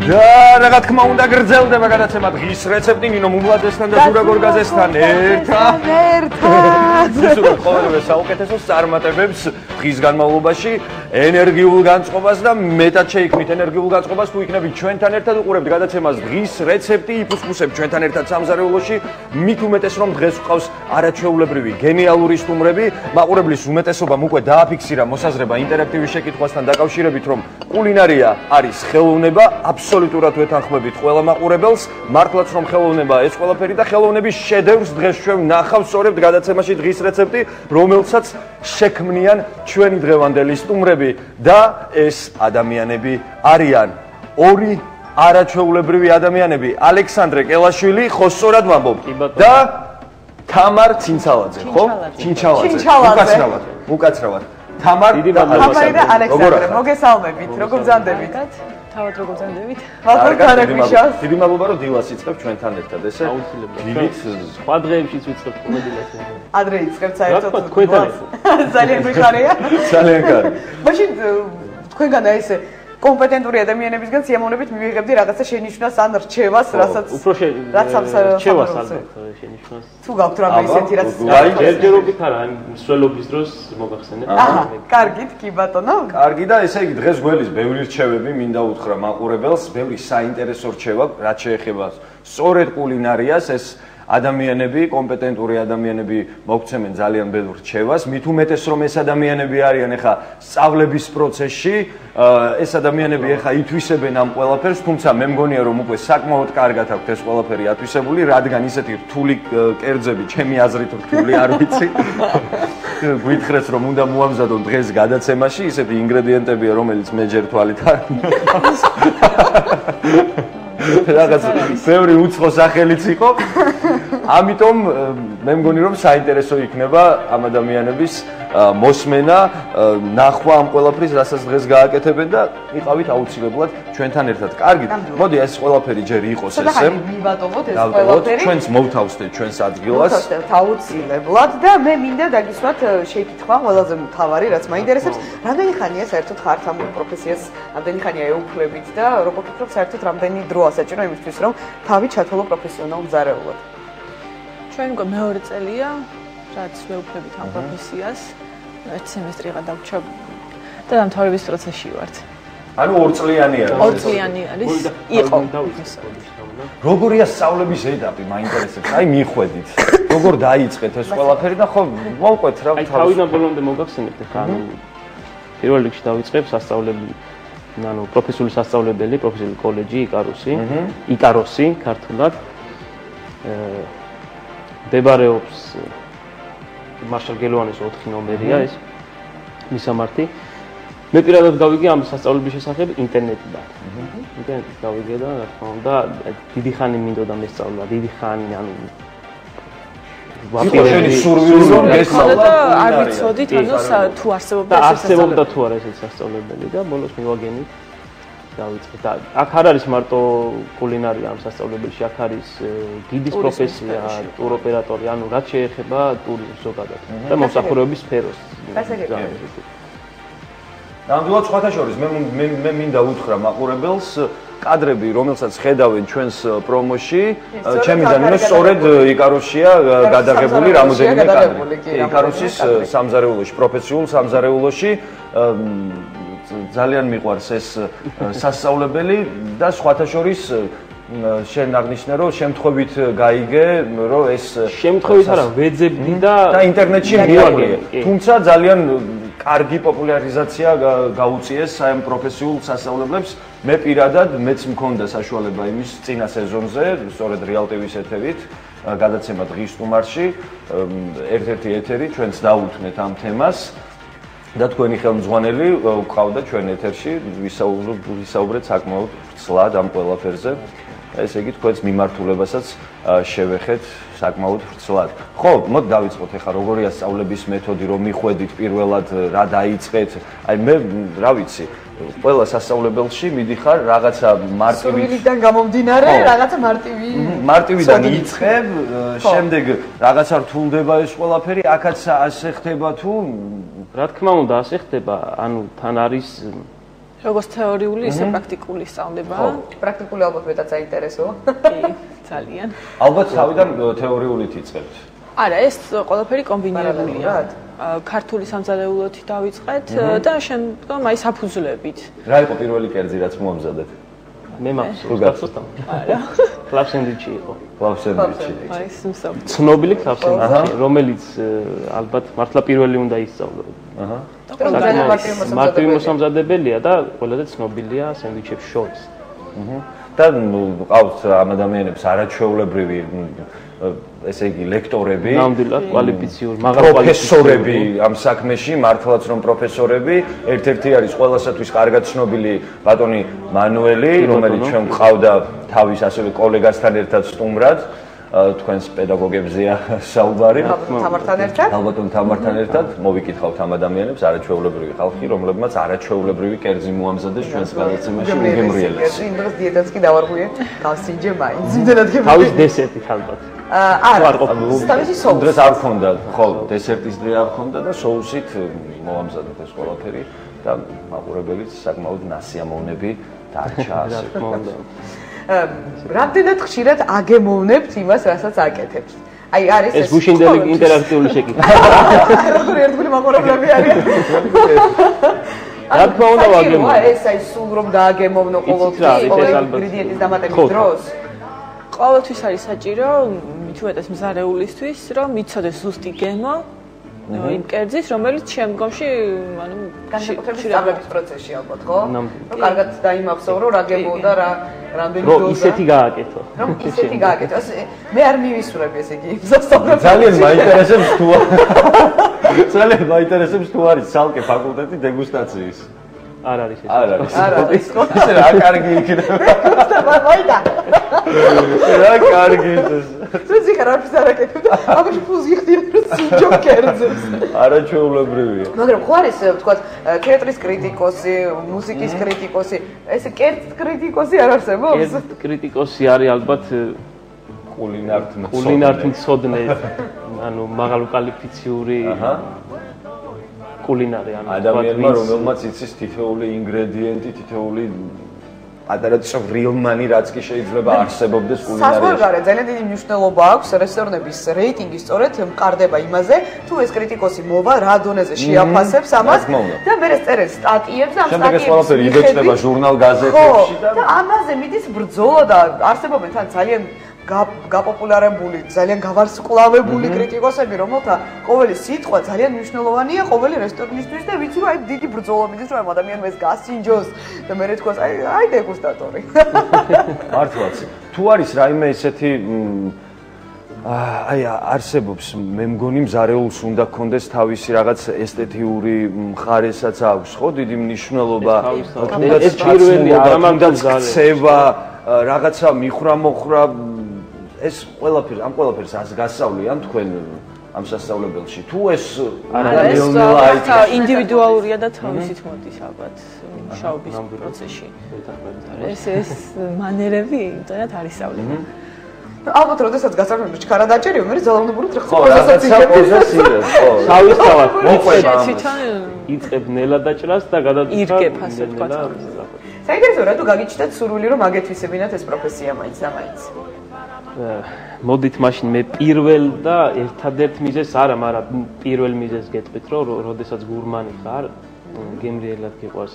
და რა თქმა უნდა გრძელდება გადაცემა დღის რეცეპტი ნინო მუმლაძესთან და ზურა გორგაზესთან ერთად. ვისურვებთ ყოველივე საუკეთესოს წარმატებებს დღის განმავლობაში, ენერგიულ განწყობას და მეტად შეიქმნით ენერგიულ განწყობას თუ იქნებით ჩვენთან ერთად უყურებთ გადაცემას დღის რეცეპტი, იფუსფუსებთ ჩვენთან ერთად სამზარეულოში, მით უმეტეს რომ დღეს გვყავს არაჩვეულებრივი გენიალური სტუმრები, მაყურებლის უმეტესობამ უკვე დააფიქსირა მოსაზრება ინტერაქტივი შეკითხვასთან დაკავშირებით, რომ კულინარია არის ხელოვნება, აბსოლუტურად ვეთანხმებით ყველა მაყურებელს, მართლაც რომ ხელოვნება ეს ყველაფერი და ხელოვნების შედევრს დღეს ჩვენ ვნახავთ სწორედ გადაცემაში დღის რეცეპტი, რომელსაც შექმნიან ჩვენი დღევანდელი სტუმრები და ეს ადამიანები არიან ორი არაჩვეულებრივი ადამიანები, ალექსანდრე კელაშვილი, ხო სწორად ვამბობ და თამარ ცინცალაძე, ხო? ჩინჩალაძე. უკაცრავად. თამარ და ალექსანდრე, მოგესალმებით, როგორ გზანდებით? თავად როგორ გზანდებით? დიდი მადლობა რომ დილას იწყებ ჩვენთან ერთად, ესე? დილით სხვა დღეებშიც ვიწყებ დილას. ადრე იწყებთ საერთოდ დილას. ძალიან მიხარია. ძალიან კარგი. მაშინ თქვენგან ესე კომპეტენტური ადამიანებისგან სიამოვნებით მივიღებდი რაღაცა შენიშვნას ან რჩევას, რასაც რჩევას ალბათ შენიშვნას. თუ გაქვთ რამე ისეთი რაც ჯერჯერობით არა, ან მსვლელობის დროს მოგახსენებ. კარგით, კი ბატონო. კარგი და ესე იგი დღეს გველის ბევრი რჩევები მინდა უთხრა მაყურებელს, ბევრი საინტერესო რჩევა, რაც შეეხება სწორედ კულინარიას, ეს ადამიანები, კომპეტენტური ადამიანები მოგცემენ ძალიან ბევრ რჩევას, მით უმეტეს რომ ეს ადამიანები არიან ახლა სწავლების პროცესში, ეს ადამიანები ახლა ითვისებენ ამ ყველაფერს, თუმცა მე მგონია რომ უკვე საკმაოდ კარგად აქვს ეს ყველაფერი ათვისებული, რადგან ისეთი რთული კერძები, ჩემი აზრით რთული არ ვიცი. გვითხრეს რომ უნდა მოამზადონ დღეს გადაცემაში ისეთი ინგრედიენტებია, რომელიც მე ჯერ თვალით არ რაღაც ბევრი უცხო სახელიც იყო. ამიტომ მე მგონი რომ საინტერესო იქნება ამ ადამიანების მოსმენა, ნახვა ამ ყველაფრის, რასაც დღეს გააკეთებენ და იყავით აუცილებლად ჩვენთან ერთად. კარგით, მოდი ეს ყველაფერი ჯერ იყოს ესე. მივატოვოთ ეს ყველაფერი. ჩვენც მოვთავსდეთ ჩვენს ადგილას. მოვთავსდეთ აუცილებლად და მე მინდა დაგისვათ შეკითხვა ყველაზე მთავარი, რაც მაინტერესებს, რამდენი ხანია საერთოდ ხართ ამ პროფესიას, რამდენი ხანია ეუფლებით და როგორ ფიქრობ საერთოდ რამდენი დროა საჭირო იმისთვის, რომ თავი ჩათვალო პროფესიონალ მზარეულად? ჩვენ უკვე მეორე წელია, რაც ვეუფლებით ამ პროფესიას. ერთ სემესტრიღა დავრჩა და დამთავრების პროცესში ვართ. ანუ 2 წლიანი არის. 2 წლიანი არის. იყო. როგორია სწავლების ეტაპი, მაინტერესებს. აი მიხვედით. როგორ დაიწყეთ ეს ყველაფერი და ხო მოვყვეთ რა თავი. აი თავიდან ბოლომდე მოგახსენებთ ხა, ანუ პირველ რიგში დავიწყებ სასწავლებელი, ანუ პროფესიული სასწავლებელი, პროფესიული კოლეჯი იკაროსი, ქართულად. მდებარეობს მარშალ გელუანის 4 ნომერია ეს მისამართი. მე პირადად გავიგე ამ სასწავლებლის შესახებ ინტერნეტიდან. ინტერნეტით გავიგე და რა თქმა უნდა დიდი ხანი მინდოდა მესწავლა, დიდი ხანი ანუ ვაპირები სურვილო მესწავლა არ ვიცოდით ანუ თუ არსებობდა ეს არსებობდა თუ არა ეს სასწავლებელი და ბოლოს მივაგენით. დავიწყე და აქ არ არის მარტო კულინარია ამ სასწავლებელში, აქ არის გიდის პროფესია, ტუროპერატორი, ანუ რაც შეეხება ტურიზმს ზოგადად და მომსახურების სფეროს. ნამდვილად სხვათა შორის მე მინდა უთხრა მაყურებელს კადრები, რომელსაც ხედავენ ჩვენს პრომოში, ჩემიდან ნუ სწორედ იკაროსშია გადაღებული რამოდენიმე კადრი. იკაროსის სამზარეულოში, პროფესიულ სამზარეულოში ძალიან მიყვარს ეს სასწავლებელი და სხვათა შორის შენ აღნიშნე რომ შემთხვევით გაიგე რომ ეს შემთხვევით არა ვეძებდი და ინტერნეტში მივაგე. თუმცა ძალიან კარგი პოპულარიზაცია გაუწიეს ამ პროფესიულ სასწავლებლებს. მე პირადად მეც მქონდა საშუალება იმის წინა სეზონზე, სწორედ Real TV-ს ეთერით გადაცემა დღის სტუმარში, ერთ-ერთი ეთერი ჩვენც დაუთმეთ ამ თემას. და თქვენი ხელმძღვანელი ვყავდა ჩვენ ეთერში, ვისაუბრეთ საკმაოდ ვრცლად ამ ყველაფერზე. ესე იგი თქვენს მიმართულებასაც შევეხეთ საკმაოდ ვრცლად. ხო, მოდი დავიწყოთ ახლა როგორია სწავლების მეთოდი, რომ მიხვედით პირველად რა დაიწყეთ. აი მე რა ვიცი, ყველა სასწავლებელში მიდიხარ რაღაცა მარტივი სურვილიდან გამომდინარე, რაღაცა მარტივიდან იწყებ, შემდეგ რაღაცა რთულდება ეს ყველაფერი, აქაც ასე ხდება თუ რა თქმა უნდა ასე ხდება, ანუ თან არის როგორც თეორიული, ისე პრაქტიკული სწავლება. პრაქტიკული ალბათ მეტად საინტერესოა. კი, ძალიან. ალბათ თავიდან თეორიულით იწყებთ. არა, ეს ყველაფერი კომბინირებულია. ქართული სამზარეულოთი დავიწყეთ და შემდგომ აი საფუძვლებით. რა იყო პირველი კერძი, რაც მოამზადეთ? მე მაქვს გასწორდა. არა. კლავ სენდვიჩი იყო. კლავ სენდვიჩი. აი, სულ ცნობილი კლავ სენდვიჩი, რომელიც ალბათ მართლა პირველი უნდა ისწავლო. აჰა. მარტივი მოსამზადებელია და ყველაზე ცნობილია სენდვიჩებს შორის. და ყავს ამ ადამიანებს არაჩვეულებრივი ესე იგი ლექტორები, ნამდვილად კვალიფიციური, პროფესორები ამ საქმეში, მართლაც რომ პროფესორები, ერთ-ერთი არის ყველასათვის კარგად ცნობილი ბატონი მანუელი, რომელიც ჩვენ ყავდა თავის ასევე კოლეგასთან ერთად სტუმრად, თქვენს პედაგოგებზეა საუბარი. თამართან ერთად? ალბათ თამართან ერთად მოვიკითხავთ ამ ადამიანებს, არაჩვეულებრივი ხალხი, რომლებმაც არაჩვეულებრივი კერძი მოამზადეს ჩვენს გადაცემაში უგემრიელეს. იმ დროს დიეტაც კი დავარღვიე, გავსინჯე მაინც. იმდენად გემრიელი. თავის დესერტით ალბათ. არა, თავისი соуს. დღეს არ ქონდა, ხო, დესერტის დღე არ ქონდა და соусით მოამზადეთ ეს ყველაფერი და მაყურებელიც საკმაოდ ნასიამოვნები დარჩა ასე. რამდენად ხშირად აგემოვნებთ იმას, რასაც აკეთებთ? აი, არის ეს გუშინდელი ინტერაქტიული შეკითხვა. როგორი ერთგული მაყურებლები არიან? რა თქმა უნდა ვაგემოვნებ. ეს აი სულ რომ დააგემოვნო ყოველთვის ინგრედიენტის დამატების დროს. ყოველთვის არის საჭირო, მით უმეტეს მზარეულისთვის, რომ იცოდეს ზუსტი გემო იმ კერძის, რომელიც შემდგომში, ანუ განსაკუთრებით სწავლების პროცესში ალბათ, ხო? რომ კარგად დაიმახსოვრო რა გემო და რა რამდენი დოზა. რომ ისეთი გააკეთო. რომ ისეთი გააკეთო. მე არ მივისურვებ ესე იგი სასწავლებლად. ძალიან მაინტერესებს თუ ძალიან მაინტერესებს თუ არის ცალკე ფაკულტეტი დეგუსტაციის. არ არის ეს. არ არის. არ არის. ესე რა კარგი იქნება. მოიდა. რა კარგი ის. ზუსტი ხარაფის არ აკეთებ და აბაში ფულს იხდიან რომ სინჯო კერძებს. არაჩვეულებრივია. მაგრამ ხო არის თქვა თეატრის კრიტიკოსი, მუსიკის კრიტიკოსი, ეს კერძ კრიტიკოსი არ არსებობს? კერძ კრიტიკოსი არის ალბათ კულინართმცოდნე, ანუ მაღალკვალიფიციური კულინარი, ანუ ადამიანმა რომელმაც იცის თითოეული ინგრედიენტი, თითოეული პატარა წვრილმანი რაც კი შეიძლება არსებობდეს კულინარიაში. საზღვარგარეთ ძალიან დიდი მნიშვნელობა აქვს რესტორნების რეიტინგი სწორედ მყარდება იმაზე, თუ ეს კრიტიკოსი მოვა რა დონეზე შეაფასებს ამას და მერე წერენ სტატიებს და ამ შემდეგ ეს ყველაფერი იბეჭდება ჟურნალ გაზეთებში და ამაზე მიდის ბრძოლა და არსებობენ თან ძალიან გაპოპულარებული, ძალიან გავარსკვლავებული კრიტიკოსები, რომელთა ყოველი სიტყვა ძალიან მნიშვნელოვანია ყოველი რესტორნისთვის და ვიცი რომ აი დიდი ბრძოლა მიდის რომ ადამიანმა ეს გასინჯოს და მე რეთქოს აი დეგუსტატორი. მართლაც. თუ არის რაიმე ესეთი აი არსებობს მე მგონი მზარეულს უნდა გქონდეს თავისი რაღაც ესთეტიური მხარესაც აქვს ხო დიდი მნიშვნელობა ეს პირველი არამაგდაც ცევა რაღაცა მიხრა-მოხრა ეს ყველაფერი ამ ყველაფერს გასავლიან თქვენ ამ სასწავლებელში თუ ეს ინდივიდუალურია და თავისით მოდის ალბათ მუშაობის პროცესში ეს მანერები იმდენად არის სწავლება ალბათ როდესაც გასწავლები ჩქარა დაჭერიო მე ძალაუნებური ტრახს ხო პოზიციას ხო თავისთავად მოყვება იწყებ ნელა დაჭრას და გადადის ირგებ ასე თქვა საინტერესოა რა თუ გაგიჩნდათ სურვილი რომ აგეთვისებინათ ეს პროფესია მაინც და მაინც მოდით მაშინ მე პირველ და ერთადერთ მიზეზს არა, მაგრამ პირველ მიზეზს გეტყვით, რომ როდესაც გურმანი ხარ, გემრიელად გიყვარს.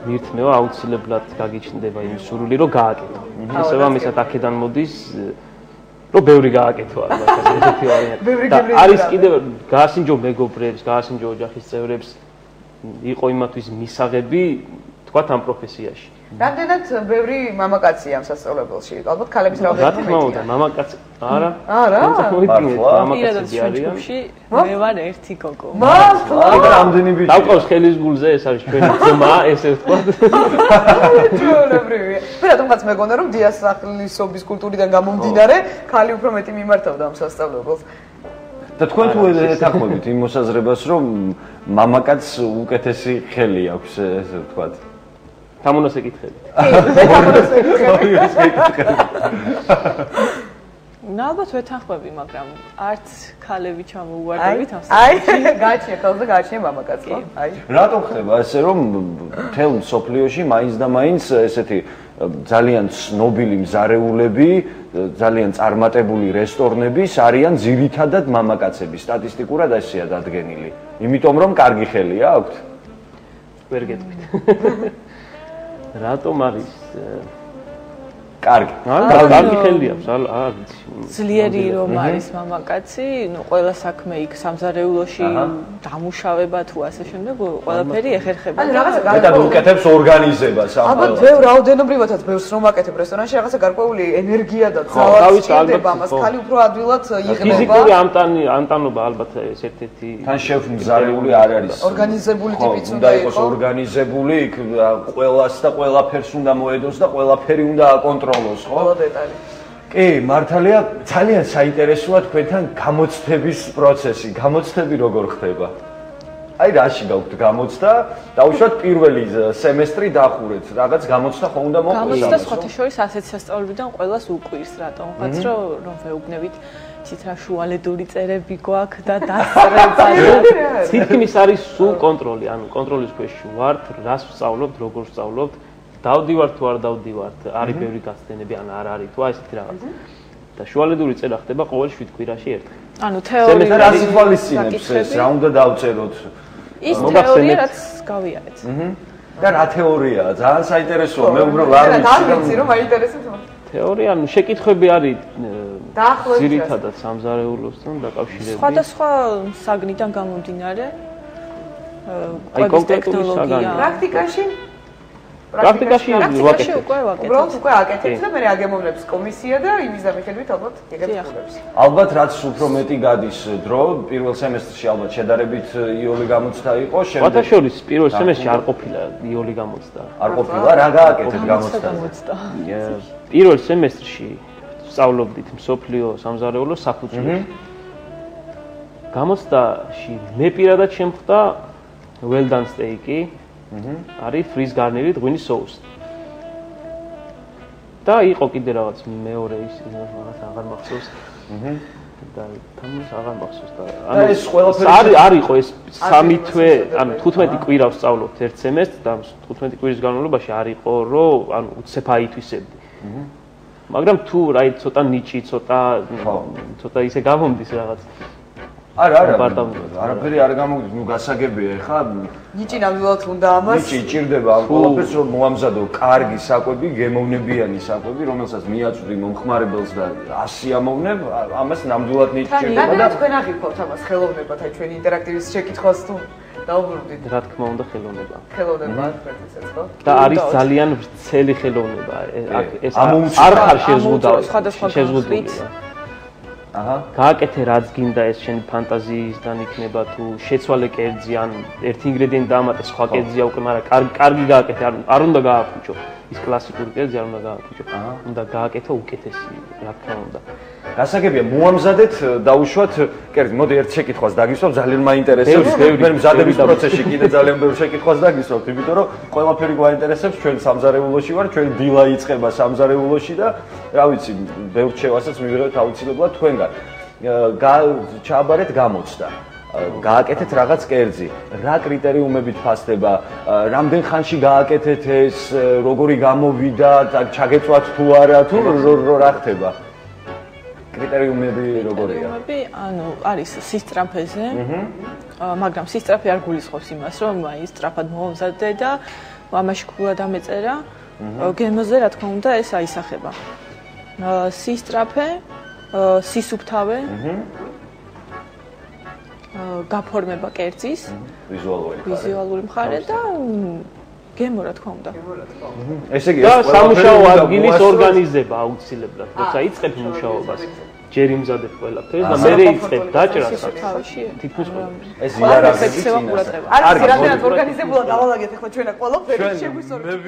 მირთმევა აუცილებლად გაგიჩნდება იმის სურვილი, რომ გააკეთო. ისევ ამისად აქედან მოდის, რომ ბევრი გააკეთო, ალბათ ესეთი ვარიანტი. და არის კიდევ გაასინჯო მეგობრებს, გაასინჯო ოჯახის წევრებს, იყო იმათვის მისაღები, თქვათ ამ პროფესიაში. რამდენად ბევრი მამაკაცია ამ სასწავლებელში? ალბათ ქალების რაოდენობა მეტია. რა თქმა უნდა, მამაკაცი არა. არა. მამაკაცები არიან. მე ვარ ერთი გოგო. მართლა? რამდენი ბიჭი? დავყავს ხელის გულზე, ეს არის ჩვენი ძმა, ესე ვთქვა. ჩვეულებრივია. მე რატომღაც მეგონა რომ დიასახლისობის კულტურიდან გამომდინარე, ქალი უფრო მეტი მიმართავდა ამ სასწავლებელს. და თქვენ თუ ეთანხმებით იმ მოსაზრებას, რომ მამაკაცს უკეთესი ხელი აქვს, ესე ვთქვათ. თამონას ეკითხები. მე ალბათ ვეთანხმები, მაგრამ არც ქალები ჩამოუვარდებით ამ გააჩნია ხელზე გააჩნია მამაკაც ხო? აი. რატომ ხდება ესე რომ მთელ სოფლიოში მაინც და მაინც ესეთი ძალიან ცნობილი მზარეულები, ძალიან წარმატებული რესტორნების არიან ძირითადად მამაკაცები, სტატისტიკურად ესეა დადგენილი. იმიტომ რომ კარგი ხელია აქვთ. ვერ გეტყვით. რატომ არის კარგი. კარგი ხელი აქვს, არ ვიცი. ძლიერი რომ არის მამაკაცი, ნუ ყველა საქმე იქ სამზარეულოში დამუშავება თუ ასე შემდეგ, ყველაფერი ეხერხება. ანუ რაღაცა მეტად უკეთებს ორგანიზებას ამ. ალბათ ბევრ რაოდენობრივადაც ბევრს რომ აკეთებ რესტორანში, რაღაცა გარკვეული ენერგია და ძალა სჭირდება ამას, ხალი უფრო ადვილად იღება. ფიზიკური ამტანობა ალბათ ეს ერთ-ერთი თან შევმზარეული არ არის. ორგანიზებული ტიპიც უნდა იყოს ორგანიზებული, იქ ყველას და ყველაფერს უნდა მოედოს და ყველაფერი უნდა აკონტროლოს. ყველა დეტალი. კი, მართალია, ძალიან საინტერესოა თქვენთან გამოცდების პროცესი. გამოცდები როგორ ხდება? აი რაში გაქვთ გამოცდა? დაუშვათ პირველი სემესტრი დახურეთ. რაღაც გამოცდა ხო უნდა მოყვეს? გამოცდა სხვათა შორის ასეთ სასწავლებიდან ყველას უყვირს, რატომღაც რომ ვეუბნებით ცით რა შუალედური წერები გვაქვს და დასწრება. თითქმის არის სულ კონტროლი, ანუ კონტროლის ქვეშ ვართ, რას ვსწავლობთ, როგორ ვსწავლობთ. დავდივართ თუ არ დავდივართ, არის ბევრი გაცდენები ან არ არის თუ ესეთი რაღაც. და შუალედური წერა ხდება ყოველ 7 კვირაში ერთხელ. ანუ თეორია და რას ითვალისწინებს ეს, რა უნდა დავწეროთ? ის თეორია რაც გავიარეთ. და რა თეორიაა? ძალიან საინტერესოა. მე უბრალოდ არ ვიცი რომ აინტერესებს. თეორია, ანუ შეკითხვები არის დაახლოებით ძირითადად სამზარეულოსთან დაკავშირებული. სხვადასხვა საგნიდან გამომდინარე. აი კონკრეტული საგანი. პრაქტიკაში ვაკეთებ. უბრალოდ უკვე აკეთებს და მე აგემოვნებს კომისია და იმის დამიხედვით ალბათ იღებს ფულებს. ალბათ რაც უფრო მეტი გადის დრო, პირველ სემესტრში ალბათ შედარებით იოლი გამოცდა იყო, შემდეგ სხვათა შორის პირველ სემესტრში არ ყოფილა იოლი გამოცდა. არ ყოფილა, რა გააკეთეთ გამოცდა? პირველ სემესტრში სწავლობდით მსოფლიო სამზარეულოს საფუძვლებს. გამოცდაში მე პირადად შემხვდა well done steak-ი. არის fries garneri ღვინის соуს. და იყო კიდე რაღაც მეორე ის რაღაც აღარ მახსოვს. და თამის აღარ მახსოვს და ანუ ეს ყველაფერი არ იყო ეს 3 თვე, ანუ 15 კვირა ვსწავლობთ ერთ სემესტრს და 15 კვირის განმავლობაში არ იყო რომ ანუ უცებ აითვისებდი. მაგრამ თუ რაი ცოტა ნიჭი, ცოტა ისე გამომდის რაღაც არა, არაფერი არ გამოგდის, ნუ გასაგებია ხა. ნიჭი ნამდვილად უნდა ამას. ნიჭი ჭირდება ამ ყველაფერს რომ მოამზადო კარგი საკვები, გემოვნებიანი საკვები, რომელსაც მიაწვდი მომხმარებელს და 100 ამოვნებ, ამას ნამდვილად ნიჭი ჭირდება და თქვენ აღიქვთ ამას ხელოვნებად, აი ჩვენი ინტერაქტივის შეკითხვას თუ დაუბრუნდით. რა თქმა უნდა ხელოვნება. ხელოვნება თქვენთვისაც ხო? და არის ძალიან ვრცელი ხელოვნება. ეს არ ხარ შეზღუდული. აჰა. გააკეთე რაც გინდა ეს შენი ფანტაზიისგან იქნება თუ შეცვალე კერძი ან ერთი ინგრედიენტი დაამატე სხვა კერძია უკვე, მაგრამ კარგი გააკეთე, არ უნდა გააფუჭო. ის კლასიკური კერძი არ უნდა გააფუჭო. უნდა გააკეთო უკეთესი, რა თქმა უნდა. გასაგებია, მოამზადეთ დაუშვათ, კერძი, მოდი ერთ შეკითხვას დაგისვამ, ძალიან მაინტერესებს. მე მზადების პროცესში კიდე ძალიან ბევრ შეკითხვას დაგისვამთ, იმიტომ რომ ყველაფერი გვაინტერესებს, ჩვენ სამზარეულოში ვარ, ჩვენ დილა იწყება სამზარეულოში და რა ვიცი, ბევრ შევასაც მივიღებთ აუცილებლად თქვენგან. ჩააბარეთ გამოცდა. გააკეთეთ რაღაც კერძი. რა კრიტერიუმებით ფასდება? რამდენ ხანში გააკეთეთ ეს? როგორი გამოვიდა? ჩაგეწვათ თუ არა? თუ რა ხდება? კრიტერიუმები როგორია? კრიტერიუმები, ანუ არის სისწრაფეზე. მაგრამ სისწრაფე არ გულისხმობს იმას, რომ აი სწრაფად მოამზადე და ამაში ქულა დამეწერა. გემოზე რა თქმა უნდა ეს აისახება. სისწრაფე, სისუფთავე. გაფორმება კერძის, ვიზუალური მხარე და გემო რა თქმა უნდა. ესე იგი და სამუშაო ადგილის ორგანიზება აუცილებლად, როცა იწყებ მუშაობას. ჯერ იმზადებ ყველაფერს და მერე იწყებ დაჭრას. თითქმის ყველაფერს. ეს იარაღები წინასწარ. არის რამდენად ორგანიზებულად დავალაგეთ ახლა ჩვენა ყველაფერი შეგვისწორებს.